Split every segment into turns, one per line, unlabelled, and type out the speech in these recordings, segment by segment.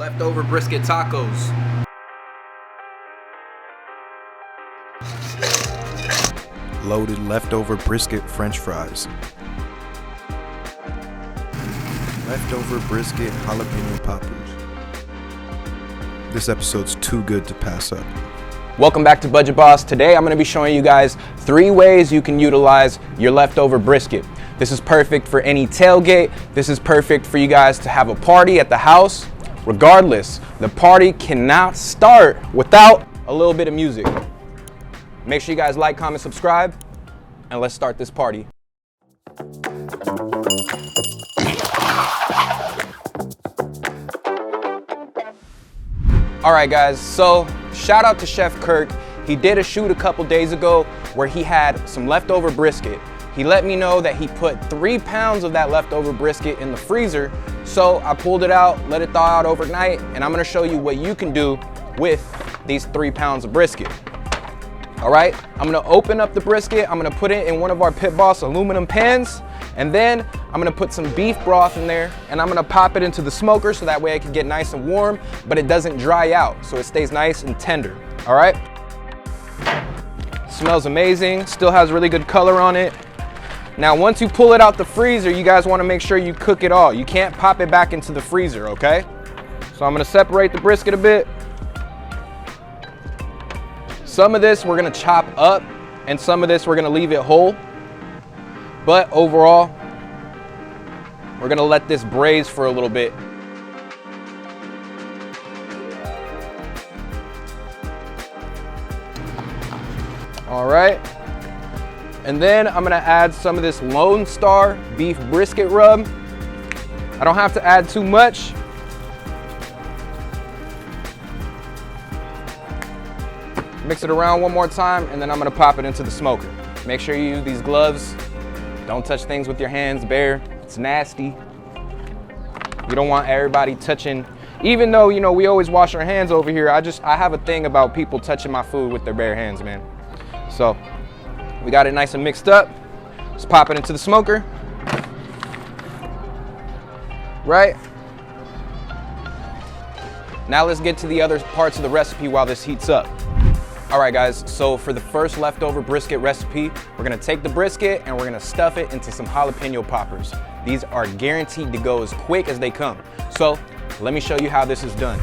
Leftover brisket tacos.
Loaded leftover brisket French fries. Leftover brisket jalapeño poppers. This episode's too good to pass up.
Welcome back to Budget Boss. Today I'm going to be showing you guys 3 ways you can utilize your leftover brisket. This is perfect for any tailgate. This is perfect for you guys to have a party at the house. Regardless, the party cannot start without a little bit of music. Make sure you guys like, comment, subscribe, and let's start this party. All right, guys, so shout out to Chef Kirk. He did a shoot a couple days ago where he had some leftover brisket. He let me know that he put 3 pounds of that leftover brisket in the freezer. So I pulled it out, let it thaw out overnight, and I'm gonna show you what you can do with these 3 pounds of brisket. All right, I'm gonna open up the brisket. I'm gonna put it in one of our Pit Boss aluminum pans, and then I'm gonna put some beef broth in there, and I'm gonna pop it into the smoker so that way it can get nice and warm, but it doesn't dry out, so it stays nice and tender, all right? Smells amazing, still has really good color on it. Now, once you pull it out the freezer, you guys wanna make sure you cook it all. You can't pop it back into the freezer, okay? So I'm gonna separate the brisket a bit. Some of this we're gonna chop up, and some of this we're gonna leave it whole. But overall, we're gonna let this braise for a little bit. All right. And then I'm gonna add some of this Lone Star beef brisket rub. I don't have to add too much. Mix it around one more time, and then I'm gonna pop it into the smoker. Make sure you use these gloves. Don't touch things with your hands bare. It's nasty. You don't want everybody touching, even though, you know, we always wash our hands over here. I have a thing about people touching my food with their bare hands, man. So we got it nice and mixed up. Let's pop it into the smoker. Right? Now let's get to the other parts of the recipe while this heats up. All right, guys, so for the first leftover brisket recipe, we're gonna take the brisket and we're gonna stuff it into some jalapeno poppers. These are guaranteed to go as quick as they come. So let me show you how this is done.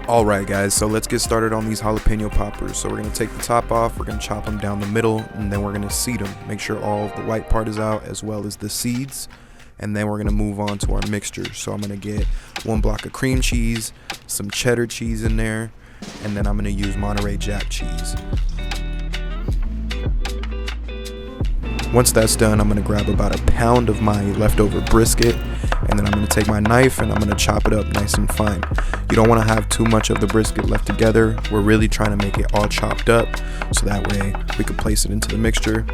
All right, guys, so let's get started on these jalapeno poppers. So we're gonna take the top off, we're gonna chop them down the middle, and then we're gonna seed them. Make sure all of the white part is out as well as the seeds. And then we're gonna move on to our mixture. So I'm gonna get 1 block of cream cheese, some cheddar cheese in there, and then I'm gonna use Monterey Jack cheese. Once that's done, I'm gonna grab about 1 pound of my leftover brisket, and then I'm gonna take my knife and I'm gonna chop it up nice and fine. You don't wanna have too much of the brisket left together. We're really trying to make it all chopped up, so that way we can place it into the mixture.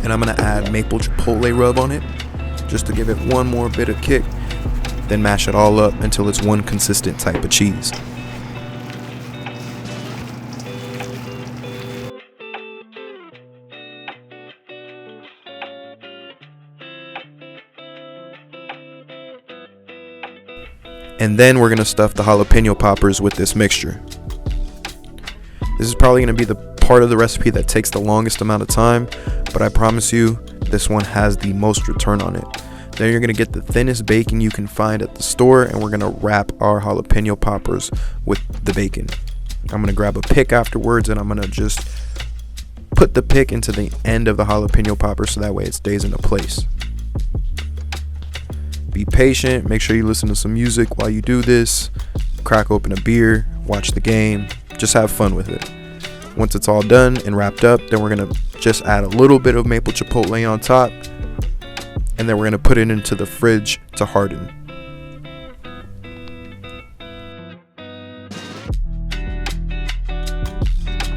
And I'm gonna add maple chipotle rub on it, just to give it one more bit of kick. Then mash it all up until it's one consistent type of cheese. And then we're gonna stuff the jalapeno poppers with this mixture. This is probably gonna be the part of the recipe that takes the longest amount of time, but I promise you, this one has the most return on it. Then you're gonna get the thinnest bacon you can find at the store, and we're gonna wrap our jalapeno poppers with the bacon. I'm gonna grab a pick afterwards, and I'm gonna just put the pick into the end of the jalapeno popper so that way it stays into place. Be patient, make sure you listen to some music while you do this, crack open a beer, watch the game, just have fun with it. Once it's all done and wrapped up, then we're gonna just add a little bit of maple chipotle on top, and then we're gonna put it into the fridge to harden.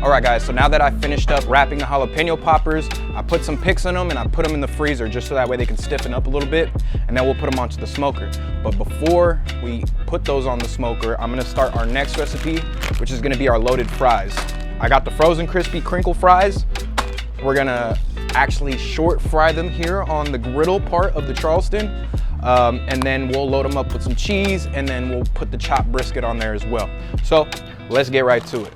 All right, guys, so now that I finished up wrapping the jalapeno poppers, I put some picks in them and I put them in the freezer just so that way they can stiffen up a little bit, and then we'll put them onto the smoker. But before we put those on the smoker, I'm gonna start our next recipe, which is gonna be our loaded fries. I got the frozen crispy crinkle fries. We're gonna actually short fry them here on the griddle part of the Charleston. And then we'll load them up with some cheese, and then we'll put the chopped brisket on there as well. So let's get right to it.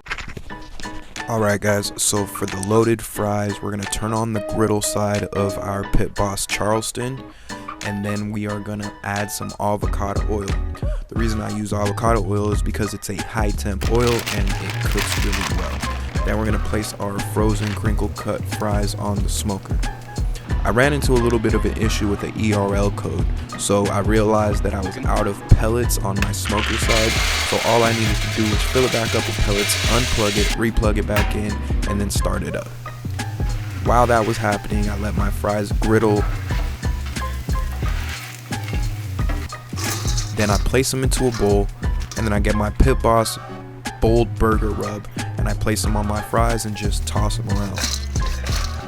All right, guys, so for the loaded fries, we're gonna turn on the griddle side of our Pit Boss Charleston, and then we are gonna add some avocado oil. The reason I use avocado oil is because it's a high temp oil and it cooks really well. Then we're gonna place our frozen crinkle cut fries on the smoker. I ran into a little bit of an issue with the ERL code, so I realized that I was out of pellets on my smoker side, so all I needed to do was fill it back up with pellets, unplug it, replug it back in, and then start it up. While that was happening, I let my fries griddle. Then I place them into a bowl, and then I get my Pit Boss Bold Burger Rub, and I place them on my fries and just toss them around.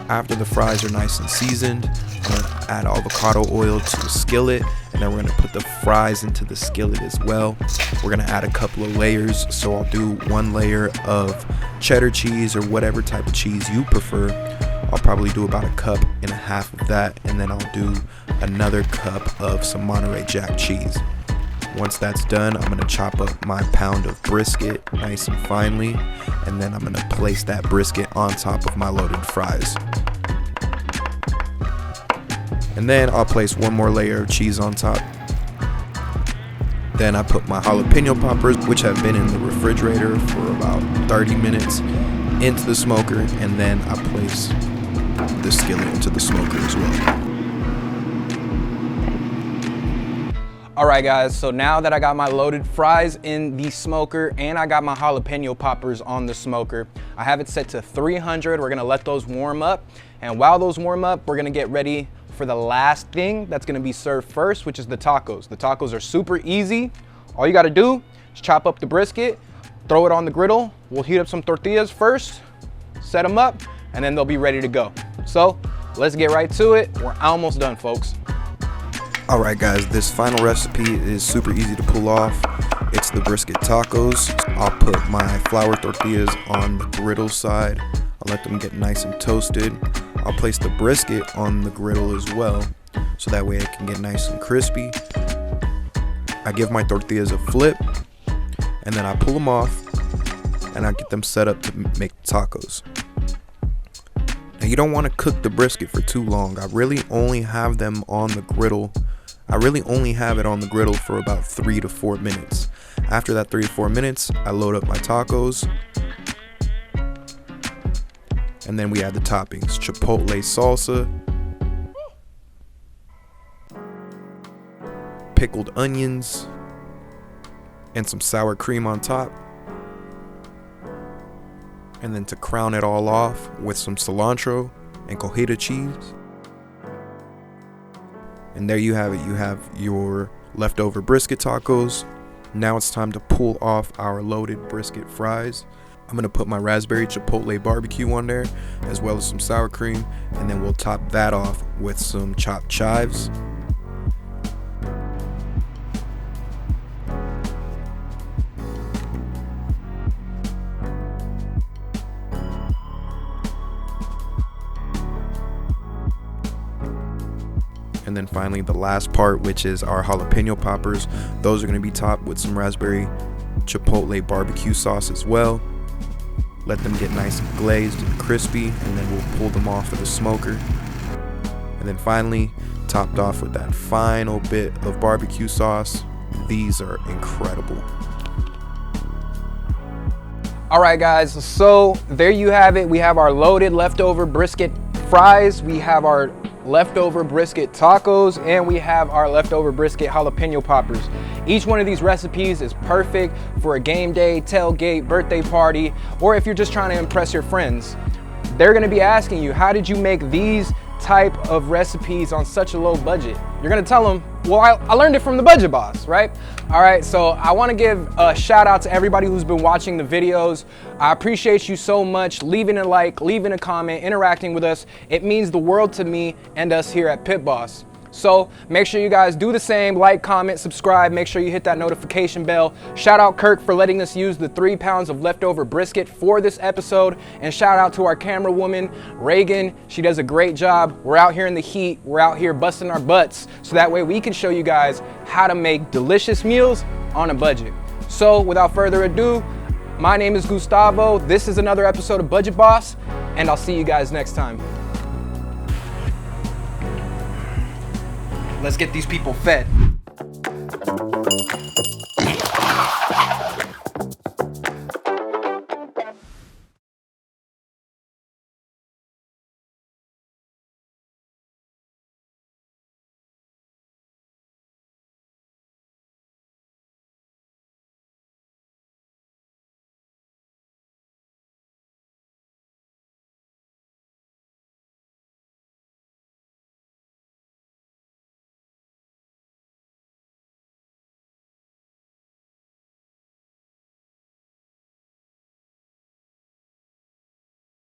After the fries are nice and seasoned, I'm gonna add avocado oil to the skillet, and then we're gonna put the fries into the skillet as well. We're gonna add a couple of layers, so I'll do one layer of cheddar cheese or whatever type of cheese you prefer. I'll probably do about 1.5 cups of that, and then I'll do another cup of some Monterey Jack cheese. Once that's done, I'm gonna chop up my pound of brisket nice and finely, and then I'm gonna place that brisket on top of my loaded fries. And then I'll place one more layer of cheese on top. Then I put my jalapeno poppers, which have been in the refrigerator for about 30 minutes, into the smoker, and then I place the skillet into the smoker as well.
All right, guys, so now that I got my loaded fries in the smoker and I got my jalapeno poppers on the smoker, I have it set to 300. We're gonna let those warm up. And while those warm up, we're gonna get ready for the last thing that's gonna be served first, which is the tacos. The tacos are super easy. All you gotta do is chop up the brisket, throw it on the griddle. We'll heat up some tortillas first, set them up, and then they'll be ready to go. So let's get right to it. We're almost done, folks.
Alright guys, this final recipe is super easy to pull off. It's the brisket tacos. I'll put my flour tortillas on the griddle side. I'll let them get nice and toasted. I'll place the brisket on the griddle as well, so that way it can get nice and crispy. I give my tortillas a flip, and then I pull them off, and I get them set up to make tacos. Now you don't want to cook the brisket for too long. I really only have them on the griddle. I really only have it on the griddle for about 3 to 4 minutes. After that 3 to 4 minutes, I load up my tacos. And then we add the toppings: Chipotle salsa, pickled onions, and some sour cream on top. And then to crown it all off with some cilantro and cojita cheese. And there you have it. You have your leftover brisket tacos. Now it's time to pull off our loaded brisket fries. I'm gonna put my raspberry chipotle barbecue on there, as well as some sour cream, and then we'll top that off with some chopped chives. And then finally the last part, which is our jalapeno poppers. Those are going to be topped with some raspberry chipotle barbecue sauce as well. Let them get nice and glazed and crispy, and then we'll pull them off of the smoker. And then finally topped off with that final bit of barbecue sauce. These are incredible.
All right, guys, so there you have it. We have our loaded leftover brisket fries, we have our leftover brisket tacos, and we have our leftover brisket jalapeno poppers. Each one of these recipes is perfect for a game day, tailgate, birthday party, or if you're just trying to impress your friends. They're gonna be asking you, how did you make these type of recipes on such a low budget? You're gonna tell them, well, I learned it from the Budget Boss, right? All right, so I wanna give a shout out to everybody who's been watching the videos. I appreciate you so much, leaving a like, leaving a comment, interacting with us. It means the world to me and us here at Pit Boss. So make sure you guys do the same, like, comment, subscribe, make sure you hit that notification bell. Shout out Kirk for letting us use the 3 pounds of leftover brisket for this episode. And shout out to our camera woman, Reagan. She does a great job. We're out here in the heat. We're out here busting our butts. So that way we can show you guys how to make delicious meals on a budget. So without further ado, my name is Gustavo. This is another episode of Budget Boss, and I'll see you guys next time. Let's get these people fed.